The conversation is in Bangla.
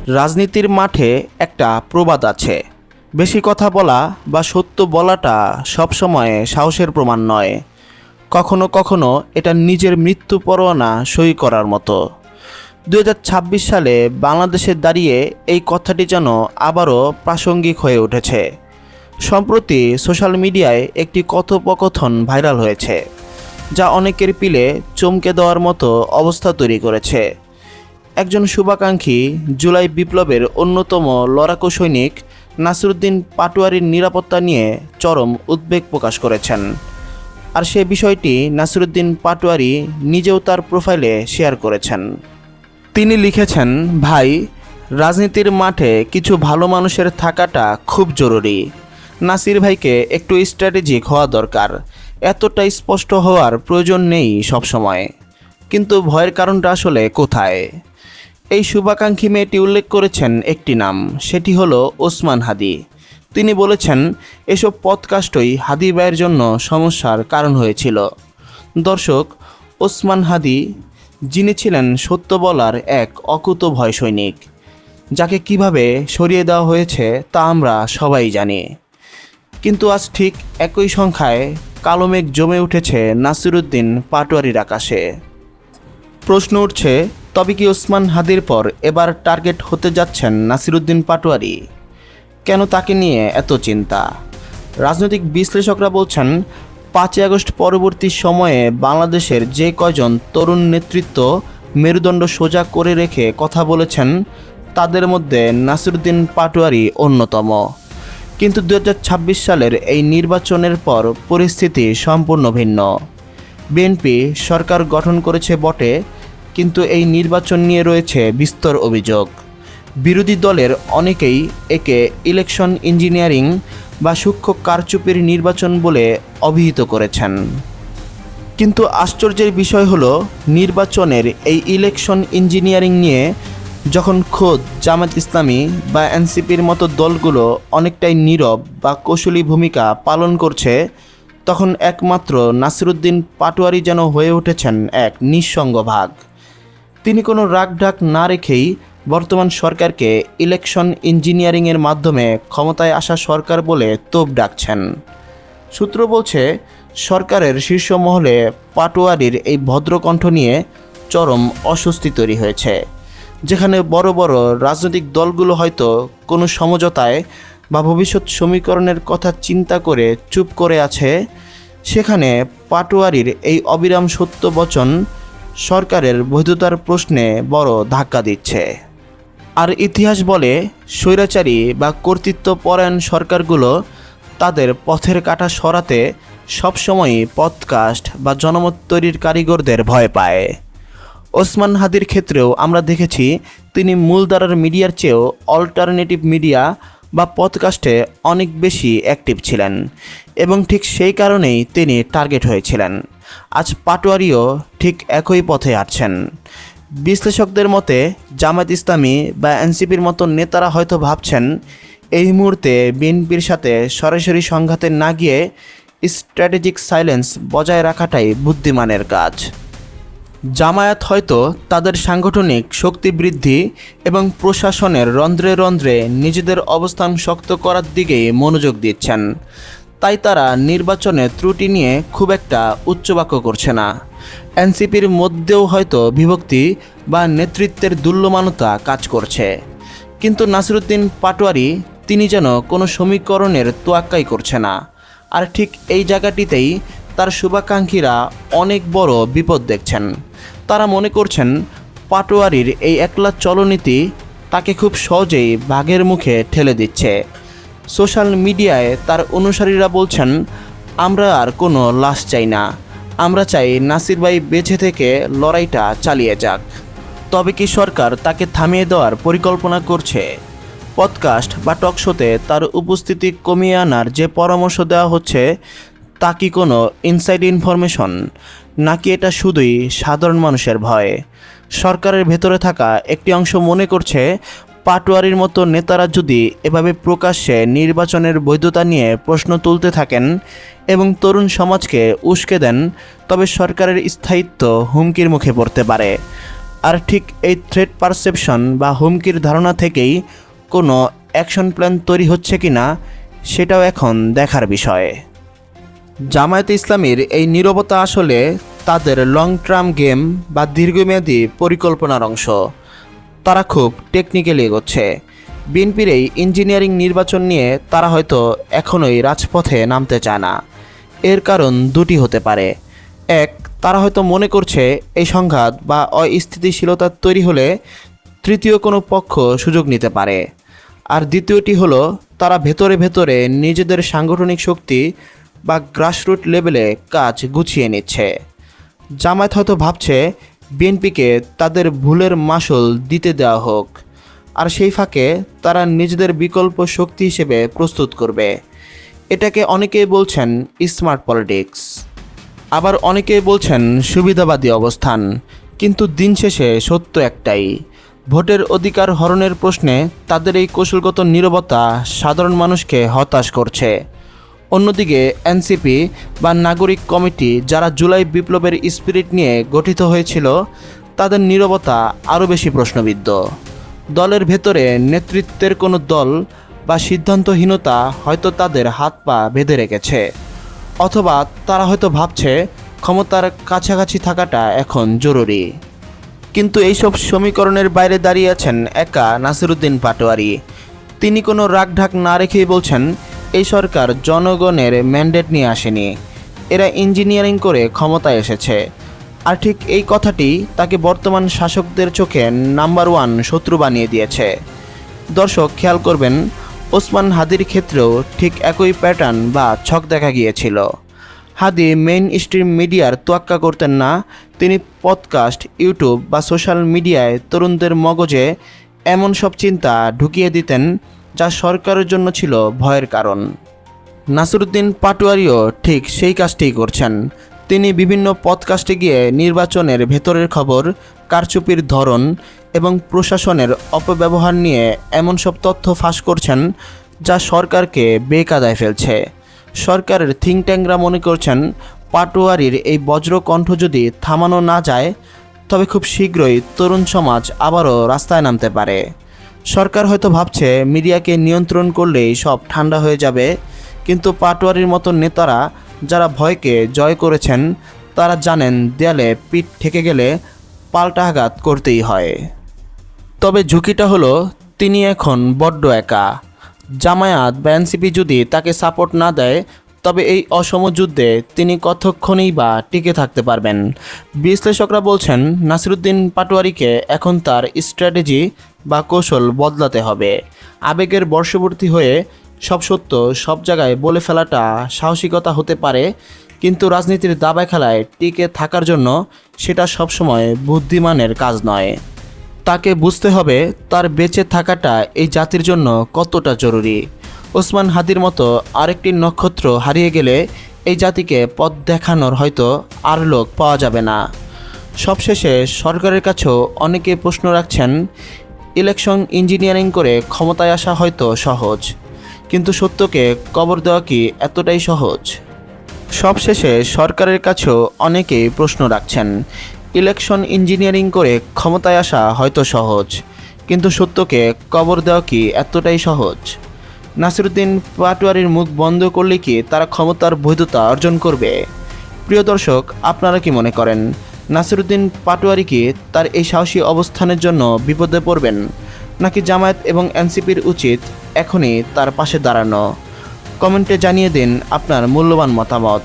রাজনীতির মাঠে একটা প্রবাদ আছে, বেশি কথা বলা বা সত্য বলাটা সবসময় সাহসের প্রমাণ নয়। কখনো কখনো এটা নিজের মৃত্যু পরোয়ানা সই করার মতো। 2026 সালে বাংলাদেশে দাঁড়িয়ে এই কথাটি যেন আবারও প্রাসঙ্গিক হয়ে উঠেছে। সম্প্রতি সোশ্যাল মিডিয়ায় একটি কথোপকথন ভাইরাল হয়েছে, যা অনেকের পিলে চমকে দেওয়ার মতো অবস্থা তৈরি করেছে। একজন শুভাকাঙ্ক্ষী জুলাই বিপ্লবের অন্যতম লড়াকু সৈনিক নাসিরউদ্দিন পাটোয়ারীর নিরাপত্তা নিয়ে চরম উদ্বেগ প্রকাশ করেছেন। আর সে বিষয়টি নাসিরউদ্দিন পাটোয়ারী নিজেও তার প্রোফাইলে শেয়ার করেছেন। তিনি লিখেছেন, ভাই, রাজনীতির মাঠে কিছু ভালো মানুষের থাকাটা খুব জরুরি। নাসির ভাইকে একটু স্ট্র্যাটেজিক হওয়া দরকার। এতটা স্পষ্ট হওয়ার প্রয়োজন নেই সবসময়। কিন্তু ভয়ের কারণটা আসলে কোথায়? এই শুভাকাঙ্ক্ষী মেয়েটি উল্লেখ করেছেন একটি নাম, সেটি হলো ওসমান হাদি। তিনি বলেছেন, এসব পডকাস্টই হাদি ভাইয়ের জন্য সমস্যার কারণ হয়েছিল। দর্শক, ওসমান হাদি যিনি ছিলেন সত্য বলার এক অকুতোভয় সৈনিক, যাকে কিভাবে সরিয়ে দেওয়া হয়েছে তা আমরা সবাই জানি। কিন্তু আজ ঠিক একই সংখ্যায় কালো মেঘ জমে উঠেছে নাসিরউদ্দিন পাটোয়ারীর আকাশে। প্রশ্ন উঠছে, তবে কি ওসমান হাদির পর এবার টার্গেট হতে যাচ্ছেন নাসিরউদ্দিন পাটোয়ারী? কেন তাকে নিয়ে এত চিন্তা? রাজনৈতিক বিশ্লেষকরা বলছেন, 5ই আগস্ট পরবর্তী সময়ে বাংলাদেশের যে কয়জন তরুণ নেতৃত্ব মেরুদণ্ড সোজা করে রেখে কথা বলেছেন, তাদের মধ্যে নাসিরউদ্দিন পাটোয়ারী অন্যতম। কিন্তু 2026 সালের এই নির্বাচনের পর পরিস্থিতি সম্পূর্ণ ভিন্ন। বিএনপি সরকার গঠন করেছে বটে, কিন্তু এই নির্বাচন নিয়ে রয়েছে বিস্তর অভিযোগ। বিরোধী দলের অনেকেই একে ইলেকশন ইঞ্জিনিয়ারিং বা সূক্ষ্ম কারচুপির নির্বাচন বলে অভিহিত করেছেন। কিন্তু আশ্চর্যের বিষয় হলো, নির্বাচনের এই ইলেকশন ইঞ্জিনিয়ারিং নিয়ে যখন খোদ জামায়াত ইসলামী বা এনসিপির মতো দলগুলো অনেকটাই নীরব বা কৌশলী ভূমিকা পালন করছে, তখন একমাত্র নাসিরউদ্দিন পাটোয়ারী যেন হয়ে উঠেছেন এক নিঃসঙ্গ ভাগ। তিনি কোনো রাগঢাক না রেখেই বর্তমান সরকারকে ইলেকশন ইঞ্জিনিয়ারিংয়ের মাধ্যমে ক্ষমতায় আসা সরকার বলে তোপ ডাকছেন। সূত্র বলছে, সরকারের শীর্ষ মহলে পাটোয়ারীর এই ভদ্রকণ্ঠ নিয়ে চরম অস্বস্তি তৈরি হয়েছে। যেখানে বড় বড় রাজনৈতিক দলগুলো হয়তো কোনো সমঝোতায় বা ভবিষ্যৎ সমীকরণের কথা চিন্তা করে চুপ করে আছে, সেখানে পাটোয়ারীর এই অবিরাম সত্য বচন সরকারের বৈধতার প্রশ্নে বড় ধাক্কা দিচ্ছে। আর ইতিহাস বলে, স্বৈরাচারী বা কর্তৃত্বপরায়ণ সরকারগুলো তাদের পথের কাঁটা সরাতে সবসময়ই পডকাস্ট বা জনমত তৈরির কারিগরদের ভয় পায়। ওসমান হাদির ক্ষেত্রেও আমরা দেখেছি, তিনি মূলধারার মিডিয়ার চেয়েও অল্টারনেটিভ মিডিয়া বা পডকাস্টে অনেক বেশি অ্যাক্টিভ ছিলেন এবং ঠিক সেই কারণেই তিনি টার্গেট হয়েছিলেন। আজ পাটোয়ারীও ঠিক একই পথে হাঁটছেন। বিশ্লেষকদের মতে, জামায়াত ইসলামী বা এনসিপির মতো নেতারা হয়তো ভাবছেন, এই মুহূর্তে বিএনপির সাথে সরাসরি সংঘাতে না গিয়ে স্ট্র্যাটেজিক সাইলেন্স বজায় রাখাটাই বুদ্ধিমানের কাজ। জামায়াত হয়তো তাদের সাংগঠনিক শক্তি বৃদ্ধি এবং প্রশাসনের রন্ধ্রে রন্ধ্রে নিজেদের অবস্থান শক্ত করার দিকেই মনোযোগ দিচ্ছেন। তাই তারা নির্বাচনে ত্রুটি নিয়ে খুব একটা উচ্চবাক্য করছে না। এনসিপির মধ্যেও হয়তো বিভক্তি বা নেতৃত্বের দুর্লমানতা কাজ করছে। কিন্তু নাসিরউদ্দিন পাটোয়ারী তিনি যেন কোনো সমীকরণের তোয়াক্কাই করছে না। আর ঠিক এই জায়গাটিতেই তার শুভাকাঙ্ক্ষীরা অনেক বড় বিপদ দেখছেন। তারা মনে করছেন, পাটোয়ারীর এই একলা চলনীতি তাকে খুব সহজেই বাঘের মুখে ঠেলে দিচ্ছে। সোশ্যাল মিডিয়ায় তার অনুসারীরা বলছেন, আমরা আর কোনো লাশ চাই না, আমরা চাই নাসির ভাই বেঁচে থেকে লড়াইটা চালিয়ে যাক। তবে কি সরকার তাকে থামিয়ে দেওয়ার পরিকল্পনা করছে? পডকাস্ট বা টকশোতে তার উপস্থিতি কমিয়ে আনার যে পরামর্শ দেওয়া হচ্ছে, তা কি কোনো ইনসাইড ইনফরমেশন, নাকি এটা শুধুই সাধারণ মানুষের ভয়? সরকারের ভেতরে থাকা একটি অংশ মনে করছে, পাটোয়ারীর মতো নেতারা যদি এভাবে প্রকাশ্যে নির্বাচনের বৈধতা নিয়ে প্রশ্ন তুলতে থাকেন এবং তরুণ সমাজকে উস্কে দেন, তবে সরকারের স্থায়িত্ব হুমকির মুখে পড়তে পারে। আর ঠিক এই থ্রেট পারসেপশন বা হুমকির ধারণা থেকেই কোনো অ্যাকশন প্ল্যান তৈরি হচ্ছে কিনা সেটাও এখন দেখার বিষয়। জামায়াতে ইসলামীর এই নীরবতা আসলে তাদের লং টার্ম গেম বা দীর্ঘমেয়াদী পরিকল্পনার অংশ। তারা খুব টেকনিক্যালি এগোচ্ছে। বিএনপির এই ইঞ্জিনিয়ারিং নির্বাচন নিয়ে তারা হয়তো এখনোই রাজপথে নামতে চায় না। এর কারণ দুটি হতে পারে। এক, তারা হয়তো মনে করছে এই সংঘাত বা অস্থিতিশীলতা তৈরি হলে তৃতীয় কোনো পক্ষ সুযোগ নিতে পারে। আর দ্বিতীয়টি হলো তারা ভেতরে ভেতরে নিজেদের সাংগঠনিক শক্তি বা গ্রাসরুট লেভেলে কাজ গুছিয়ে নিচ্ছে। জামায়াত হয়তো ভাবছে বিএনপিকে তাদের ভুলের মাসুল দিতে দেওয়া হোক, আর সেই ফাঁকে তারা নিজেদের বিকল্প শক্তি হিসেবে প্রস্তুত করবে। এটাকে অনেকেই বলছেন স্মার্ট পলিটিক্স, আবার অনেকেই বলছেন সুবিধাবাদী অবস্থান। কিন্তু দিন শেষে সত্য একটাই, ভোটের অধিকার হরণের প্রশ্নে তাদের এই কৌশলগত নীরবতা সাধারণ মানুষকে হতাশ করছে। অন্যদিকে এনসিপি বা নাগরিক কমিটি, যারা জুলাই বিপ্লবের স্পিরিট নিয়ে গঠিত হয়েছিল, তাদের নীরবতা আরও বেশি প্রশ্নবিদ্ধ। দলের ভেতরে নেতৃত্বের কোনো দল বা সিদ্ধান্তহীনতা হয়তো তাদের হাত পা বেঁধে রেখেছে, অথবা তারা হয়তো ভাবছে ক্ষমতার কাছাকাছি থাকাটা এখন জরুরি। কিন্তু এইসব সমীকরণের বাইরে দাঁড়িয়ে আছেন একা নাসিরউদ্দিন পাটোয়ারী। তিনি কোনো রাগঢাক না রেখেই বলছেন, এই সরকার জনগণের ম্যান্ডেট নিয়ে আসেনি, এরা ইঞ্জিনিয়ারিং করে ক্ষমতায় এসেছে। আর ঠিক এই কথাটি তাকে বর্তমান শাসকদের চোখে নাম্বার 1 শত্রু বানিয়ে দিয়েছে। দর্শক খেয়াল করবেন, ওসমান হাদির ক্ষেত্রেও ঠিক একই প্যাটার্ন বা ছক দেখা গিয়েছিল। হাদি মেইন স্ট্রিম মিডিয়ার তোয়াক্কা করতেন না। তিনি পডকাস্ট, ইউটিউব বা সোশ্যাল মিডিয়ায় তরুণদের মগজে এমন সব চিন্তা ঢুকিয়ে দিতেন যা সরকারের জন্য ছিল ভয়ের কারণ। নাসিরউদ্দিন পাটোয়ারীও ঠিক সেই কাজটিই করছেন। তিনি বিভিন্ন পডকাস্টে গিয়ে নির্বাচনের ভেতরের খবর, কারচুপির ধরন এবং প্রশাসনের অপব্যবহার নিয়ে এমন সব তথ্য ফাঁস করছেন যা সরকারকে বেকায়দায় ফেলছে। সরকারের থিঙ্ক ট্যাঙ্করা মনে করছেন পাটোয়ারীর এই বজ্রকণ্ঠ যদি থামানো না যায়, তবে খুব শীঘ্রই তরুণ সমাজ আবারও রাস্তায় নামতে পারে। সরকার হয়তো ভাবছে মিডিয়াকে নিয়ন্ত্রণ করলেই সব ঠান্ডা হয়ে যাবে, কিন্তু পাটোয়ারীর মতো নেতারা যারা ভয়কে জয় করেছেন, তারা জানেন দেয়ালে পিঠ ঠেকে গেলে পাল্টা আঘাত করতেই হয়। তবে ঝুঁকিটা হলো তিনি এখন বড্ড একা। জামায়াত বা এনসিপি যদি তাকে সাপোর্ট না দেয়, তবে এই অসম যুদ্ধে তিনি কতক্ষণেই বা টিকে থাকতে পারবেন। বিশ্লেষকরা বলছেন নাসিরউদ্দিন পাটোয়ারীকে এখন তার স্ট্র্যাটেজি বা কৌশল বদলাতে হবে। আবেগের বর্ষবর্তী হয়ে সব সত্য সব জায়গায় বলে ফেলাটা সাহসিকতা হতে পারে, কিন্তু রাজনীতির দাবায় খেলায় টিকে থাকার জন্য সেটা সবসময় বুদ্ধিমানের কাজ নয়। তাকে বুঝতে হবে তার বেঁচে থাকাটা এই জাতির জন্য কতটা জরুরি। ওসমান হাদির মতো আরেকটি নক্ষত্র হারিয়ে গেলে এই জাতিকে পথ দেখানোর হয়তো আর লোক পাওয়া যাবে না। সবশেষে সরকারের কাছেও অনেকে প্রশ্ন রাখছেন, ইলেকশন ইঞ্জিনিয়ারিং করে ক্ষমতায় আসা হয়তো সহজ, কিন্তু সত্যকে কবর দেওয়া কি এতটাই সহজ? সবশেষে সরকারের কাছেও অনেকেই প্রশ্ন রাখছেন, ইলেকশন ইঞ্জিনিয়ারিং করে ক্ষমতায় আসা হয়তো সহজ, কিন্তু সত্যকে কবর দেওয়া কি এতটাই সহজ? নাসিরউদ্দিন পাটোয়ারীর মুখ বন্ধ করলে কি তারা ক্ষমতার বৈধতা অর্জন করবে? প্রিয় দর্শক, আপনারা কি মনে করেন, নাসিরউদ্দিন পাটোয়ারী কি তার এই সাহসী অবস্থানের জন্য বিপদে পড়বেন, নাকি জামায়াত এবং এনসিপির উচিত এখনই তার পাশে দাঁড়ানো? কমেন্টে জানিয়ে দিন আপনার মূল্যবান মতামত।